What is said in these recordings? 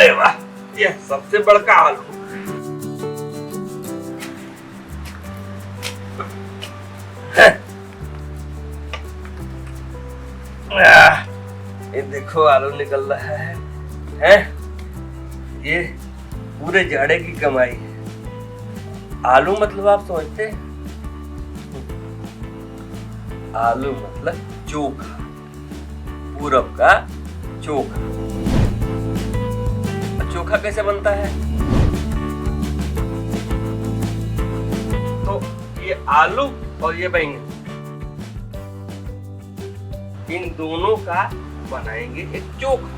अरे वाह, ये सबसे बड़का आलू। ये देखो आलू निकल रहा है? ये पूरे जाड़े की कमाई है। आलू मतलब आप समझते हैं? आलू मतलब चोखा, पूरब का चोखा। चोखा कैसे बनता है? तो ये आलू और ये बैंगन, इन दोनों का बनाएंगे एक चोखा।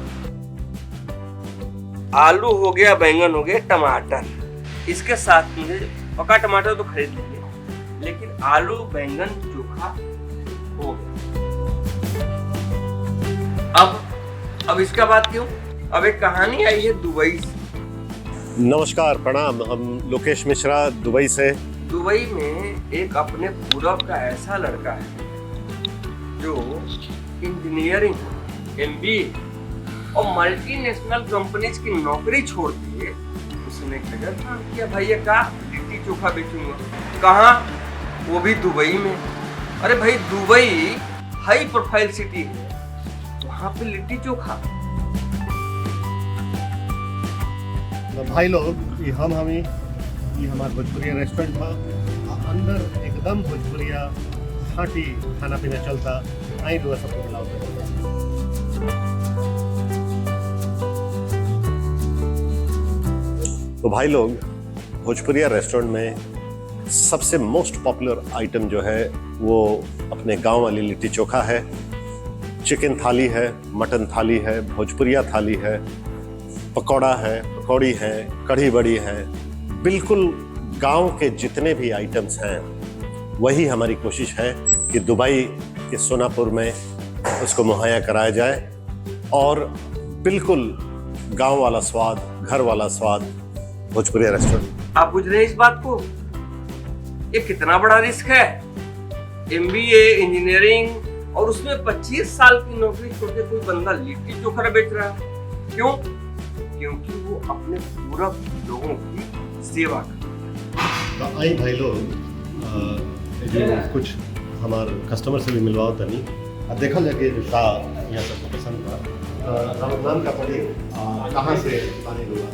आलू हो गया, बैंगन हो गया, टमाटर, इसके साथ मुझे पका टमाटर तो खरीद लेंगे, लेकिन आलू बैंगन चोखा हो गया। अब इसका बात क्यों? अब एक कहानी आई है दुबई से। नमस्कार, प्रणाम। हम लोकेश मिश्रा दुबई से। दुबई में एक अपने पूरब का ऐसा लड़का है जो इंजीनियरिंग, MBA और मल्टीनेशनल कंपनीज की नौकरी छोड़ दिए उसने गजब काम किया। भैया का लिट्टी चोखा बेचूंगा। कहाँ? वो भी दुबई में। अरे भाई, दुबई हाई प्रोफाइल सिटी है, वहाँ पे लिट्टी चोखा। भाई लोग, ये हमारा भोजपुरिया रेस्टोरेंट था। अंदर एकदम भोजपुरिया खाटी खाना पीना चलता। आई रुआ सबको मिलाओ। तो भाई लोग, भोजपुरिया रेस्टोरेंट में सबसे मोस्ट पॉपुलर आइटम जो है वो अपने गांव वाली लिट्टी चोखा है। चिकन थाली है, मटन थाली है, भोजपुरिया थाली है, पकौड़ा है, पकौड़ी है, कढ़ी बड़ी है। बिल्कुल गांव के जितने भी आइटम्स हैं वही हमारी कोशिश है कि दुबई के सोनापुर में उसको मुहैया कराया जाए और बिल्कुल गांव वाला स्वाद, घर वाला स्वाद भोजपुरिया रेस्टोरेंट। आप बुझ रहे हैं इस बात को? ये कितना बड़ा रिस्क है। MBA, इंजीनियरिंग और उसमें 25 साल की नौकरी छोड़ के कोई बंदा लिट्टी चोखा बेच रहा है। क्यों? क्योंकि वो अपने पूरा लोगों की सेवा करता है। तो आई भाई लोग, कुछ हमारे कस्टमर से भी मिलवाओ तनी। अब देखा जाके जो का यहाँ सबको पसंद था। रमजान का पड़ी कहाँ से पानी हुआ?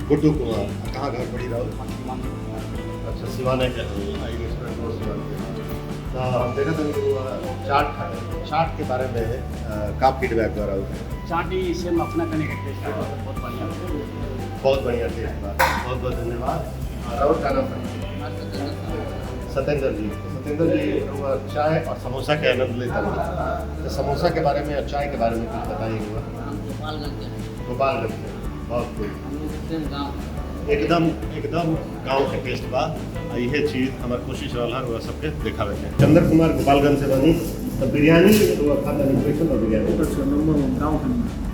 गुड्डू कुमार, कहाँ घर पड़ी रहो? अच्छा, सिवाना के आई रेस्टोरेंट। तो देखा था चाट के बारे में का फीडबैक हो रहा है? चाट ही सेम अपना करने का टेस्ट है, बहुत बढ़िया, बहुत बढ़िया टेस्ट था। बहुत बहुत धन्यवाद। और का नाम सत्येंद्र जी। सत्येंद्र जी, चाय और समोसा के आनंद लेता हूँ। तो समोसा के बारे में और चाय के बारे में कुछ बताइएगा। गोपालगंज से। बहुत खूब। एकदम गांव के टेस्ट बा। यह चीज़ हमारी कोशिश रहा है सबके दिखावे के। चंद्र कुमार गोपालगंज से बनी। तो बिरयानी खाता कैसन बा? बिरयानी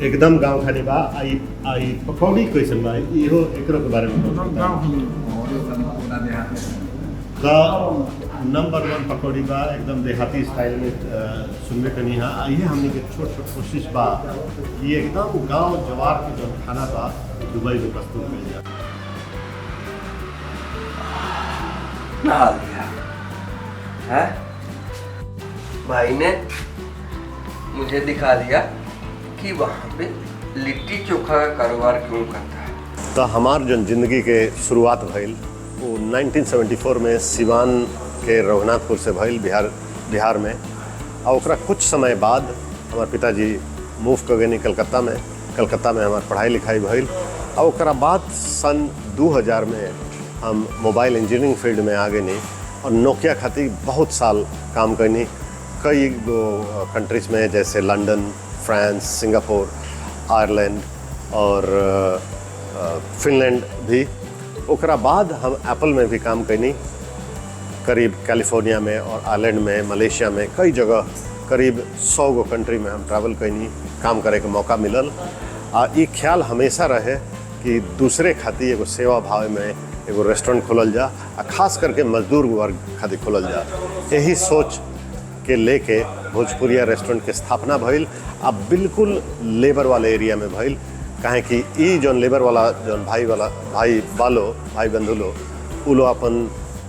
एकदम गांव खानी बा। आई पकौड़ी कैसन बा? इहो एकरो के बारे में का नंबर 1 पकौड़ी बा, एकदम देहाती स्टाइल में सुनने के नहीं। आइए हमने के छोट कोशिश बा ये एकदम गांव जवार के जो खाना बा दुबई में प्रस्तुत कर दिया। है भाई ने मुझे दिखा दिया कि वहाँ पे लिट्टी चोखा का कारोबार क्यों करता है। तो हमार जो जिंदगी के शुरुआत भइल वो 1974 में सिवान के रघुनाथपुर से भइल, बिहार में। और ओकरा कुछ समय बाद हमारे पिताजी मूव कर गए कलकत्ता में हमार पढ़ाई लिखाई भइल। और ओकरा बाद सन 2000 में हम मोबाइल इंजीनियरिंग फील्ड में आ गए और नोकिया खातिर बहुत साल काम करनी कई कंट्रीज़ में, जैसे लंदन, फ्रांस, सिंगापुर, आयरलैंड और फिनलैंड भी। ओकरा बाद हम एप्पल में भी काम करनी, करीब कैलिफोर्निया में और आयरलैंड में, मलेशिया में, कई जगह करीब 100 गो कंट्री में हम ट्रैवल करनी, काम करे के मौका मिलल। ये ख्याल हमेशा रहे कि दूसरे खातिर एगो सेवा भाव में एगो रेस्टोरेंट खोलल जा, खास करके मजदूर वर्ग खातिर खोलल जा। यही सोच के लेके भोजपुरिया रेस्टोरेंट के स्थापना भइल। अब बिल्कुल लेबर वाले एरिया में भइल, काहे कि ई जौन लेबर वाला जौन भाई बंधु लो उ लोग अपन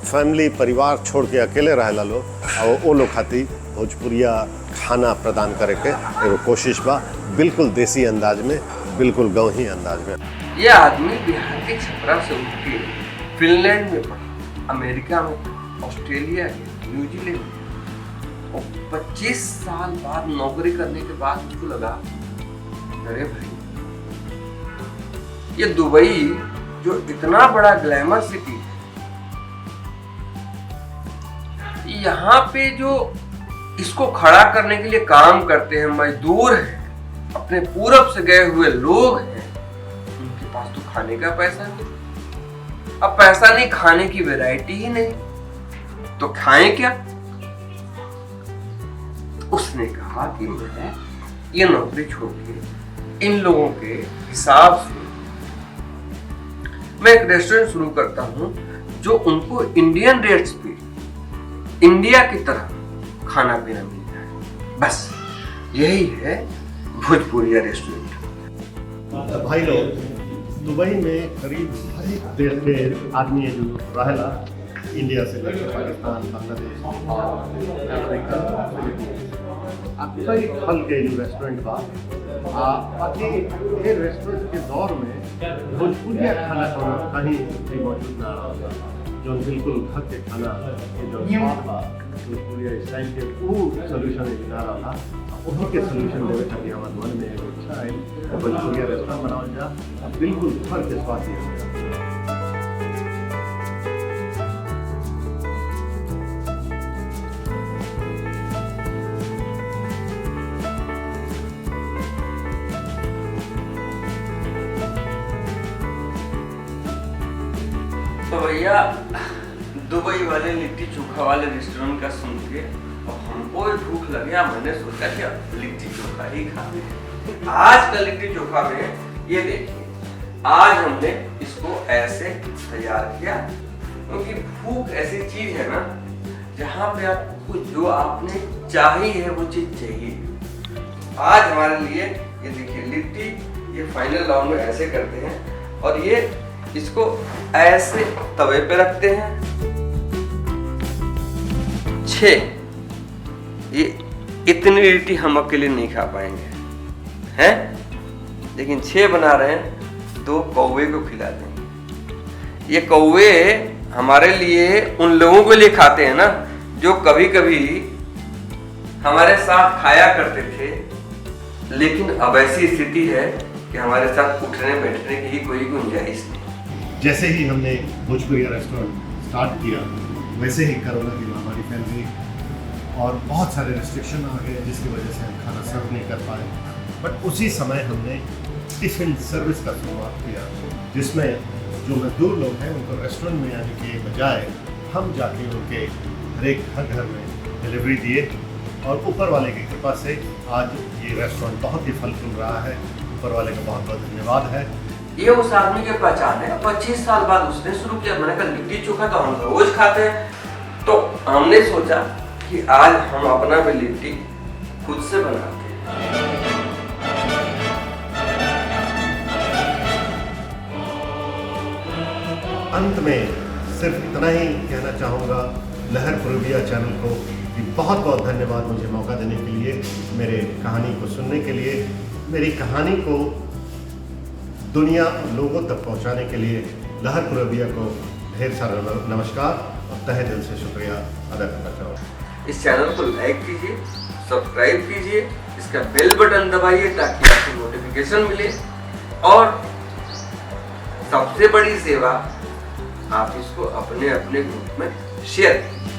फैमिली परिवार छोड़ के अकेले रहेला लो, और वो लोग खातिर भोजपुरिया खाना प्रदान करे के एगो कोशिश बा, बिल्कुल देसी अंदाज में, बिल्कुल गाँवी अंदाज में। ये आदमी बिहार के छपरा से उठ के फिनलैंड में पढ़ा, अमेरिका में पढ़ा, ऑस्ट्रेलिया गया, न्यूजीलैंड गया, और 25 साल बाद नौकरी करने के बाद उसको लगा अरे भाई ये दुबई जो इतना बड़ा ग्लैमर सिटी है, यहाँ पे जो इसको खड़ा करने के लिए काम करते हैं मजदूर हैं, अपने पूरब से गए हुए लोग हैं, उनके पास तो खाने का पैसा नहीं। अब पैसा नहीं, खाने की वैरायटी ही नहीं, तो खाएं क्या? उसने कहा कि मैं ये नौकरी छोड़ के इन लोगों के हिसाब से मैं एक रेस्टोरेंट शुरू करता हूं जो उनको इंडियन रेट्स पे इंडिया की तरह खाना पीना मिल जाए। बस यही है भोजपुरिया रेस्टोरेंट। भाई लोग, दुबई में करीब हर एक देश के आदमी है जो रहेला, इंडिया से लेकर पाकिस्तान, बांग्लादेश, अफ्रीका, कई फल के जो रेस्टोरेंट बा, बाकी ये रेस्टोरेंट के दौर में भोजपुरिया खाना कहीं भी मौजूद ना रहा, जो बिल्कुल घर के खाना के जो स्वाद बा भोजपुरिया स्टाइल के वो सोल्यूशन ना रहा, उन्हीं के सोल्यूशन देवे खातिर हमारे मन में एगो इच्छा है भोजपुरिया रेस्टोरेंट बनावल जा, बिल्कुल घर के स्वाद दिया जा। तो भैया दुबई वाले लिट्टी चोखा वाले रेस्टोरेंट का सुन के अब हमको भी भूख लगे, मैंने सोचा कि अब लिट्टी चोखा ही खाते। आज का लिट्टी चोखा में ये देखिए, आज हमने इसको ऐसे तैयार किया क्योंकि भूख ऐसी चीज है ना जहाँ पे आपको जो आपने चाहिए है वो चीज चाहिए। आज हमारे लिए ये देखिए लिट्टी, ये फाइनल राउंड में ऐसे करते हैं और ये इसको ऐसे तवे पे रखते हैं। 6 ये इतनी लिट्टी हम अकेले नहीं खा पाएंगे हैं, लेकिन 6 बना रहे हैं, 2 कौवे को खिला देंगे। ये कौवे हमारे लिए उन लोगों के लिए खाते हैं ना जो कभी कभी हमारे साथ खाया करते थे, लेकिन अब ऐसी स्थिति है कि हमारे साथ उठने बैठने की ही कोई गुंजाइश नहीं। जैसे ही हमने भोजपुरिया रेस्टोरेंट स्टार्ट किया, वैसे ही कोरोना की महामारी फैल गई और बहुत सारे रेस्ट्रिक्शन आ गए, जिसकी वजह से हम खाना सर्व नहीं कर पाए। बट उसी समय हमने टिफ़िन सर्विस का शुरुआत किया, जिसमें जो मजदूर लोग हैं उनको रेस्टोरेंट में आने के बजाय हम जाके उनके हर एक घर में डिलीवरी दिए, और ऊपर वाले की कृपा से आज ये रेस्टोरेंट बहुत ही फल फूल रहा है। ऊपर वाले का बहुत बहुत धन्यवाद है। ये उस आदमी के पहचान है, 25 साल बाद उसने शुरू किया। मैंने कहा लिट्टी चोखा तो हम रोज खाते हैं, तो हमने सोचा कि आज हम अपना भी लिट्टी खुद से बनाते हैं। अंत में सिर्फ इतना ही कहना चाहूँगा लहर पूर्विया चैनल को कि बहुत बहुत धन्यवाद मुझे मौका देने के लिए, मेरे कहानी को सुनने के लिए, मेरी कहानी को दुनिया लोगों तक पहुंचाने के लिए लहर पूर्विया को ढेर सारा नमस्कार और तहे दिल से शुक्रिया अदा करना चाहूँगा। इस चैनल को लाइक कीजिए, सब्सक्राइब कीजिए, इसका बेल बटन दबाइए ताकि आपको नोटिफिकेशन मिले, और सबसे बड़ी सेवा आप इसको अपने अपने ग्रुप में शेयर कीजिए।